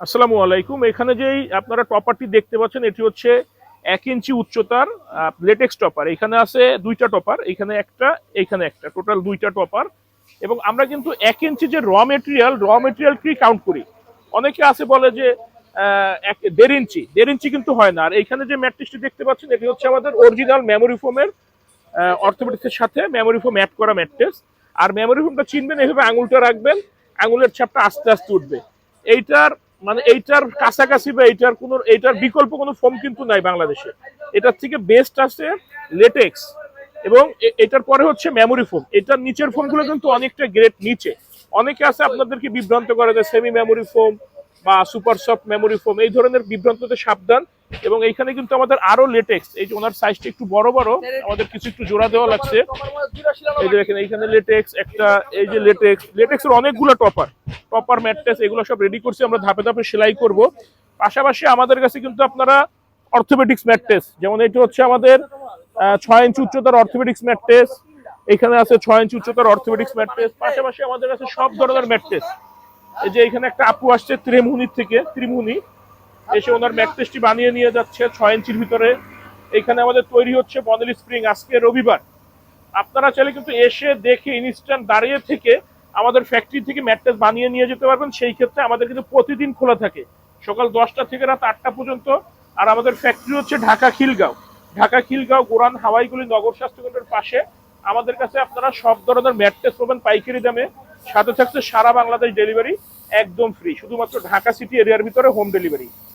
আসসালামু আলাইকুম। এখানে যেই আপনারা টপারটি দেখতে পাচ্ছেন এটি হচ্ছে 1 ইঞ্চি উচ্চতার লেটেক্স টপার। এখানে আছে দুইটা টপার, এখানে একটা, এখানে একটা, টোটাল দুইটা টপার। এবং আমরা কিন্তু 1 ইঞ্চি যে র মেটেরিয়াল কি কাউন্ট করি। অনেকে আছে বলে যে 1.5 ইঞ্চি কিন্তু হয় না। আর এখানে যে ম্যাট্রিক্সটি দেখতে পাচ্ছেন এটি হচ্ছে আমাদের অরিজিনাল মেমোরি ফোমের অর্থোপেডিক্সের সাথে মেমোরি ফোম অ্যাড করা ম্যাট্রেস। আর মেমোরি ফোমটা চিনবেন এইভাবে, আঙুলটা রাখবেন, আঙুলের ছাপটা আস্তে আস্তে উঠবে। এইটার এইটার কাছাকাছি বা এইটার বিকল্প কোনো ফোম কিন্তু নাই বাংলাদেশে। এটার থেকে বেস্ট আছে লেটেক্স। এবং এটার পরে হচ্ছে মেমোরি ফোম। এটার নিচের ফোমগুলো কিন্তু অনেকটা গ্রেড নিচে। অনেকে আছে আপনাদেরকে বিভ্রান্ত করে যে সেমি মেমোরি ফোম বা সুপার সফট মেমোরি ফোম, এই ধরনের বিভ্রান্ততে সাবধান। এবং এইখানে কিন্তু আমাদের আরো লেটেক্স, এই যে ওনার সাইজটা একটু বড় বড়, আমাদের কিছু একটু জোড়া দেওয়া লাগছে। এই যে দেখেন এইখানে লেটেক্স একটা, এই যে লেটেক্সের অনেকগুলো টপার ম্যাট্রেস, এগুলো সব রেডি করছি, আমরা ধাপে ধাপে সেলাই করব। পাশাপাশি আমাদের কাছে কিন্তু আপনারা অর্থোপেডিক্স ম্যাট্রেস, যেমন এটা হচ্ছে আমাদের 6 ইঞ্চি উচ্চতার অর্থোপেডিক্স ম্যাট্রেস। এখানে আছে 6 ইঞ্চি উচ্চতার অর্থোপেডিক্স ম্যাট্রেস। পাশাপাশি আমাদের কাছে সব ধরনের ম্যাট্রেস। এই যে এখানে একটা আপু আসছে ত্রিমুনি এসে ওনার ম্যাট্রেসটি বানিয়ে নিয়ে যাচ্ছে 6 ইঞ্চির ভিতরে। এখানে আমাদের তৈরি হচ্ছে বনেলি স্প্রিং। আজকে রবিবার, আপনারা চাইলে কিন্তু এসে দেখে ইনস্ট্যান্ট দাঁড়িয়ে থেকে আমাদের ফ্যাক্টরি থেকে ম্যাট্রেস বানিয়ে নিয়ে যেতে পারবেন। সেই ক্ষেত্রে আমাদের কিন্তু প্রতিদিন খোলা থাকে, সকাল 10টা থেকে রাত 8টা পর্যন্ত। আর আমাদের ফ্যাক্টরি হচ্ছে ঢাকা খিলগাঁও গোরান হাওয়াইগুলি নগর স্বাস্থ্য কেন্দ্রের পাশে। আমাদের কাছে আপনারা সব ধরনের ম্যাট্রেস পাবেন পাইকারি দামে। সাথে থাকছে সারা বাংলাদেশ ডেলিভারি একদম ফ্রি, শুধুমাত্র ঢাকা সিটি এরিয়ার ভিতরে হোম ডেলিভারি।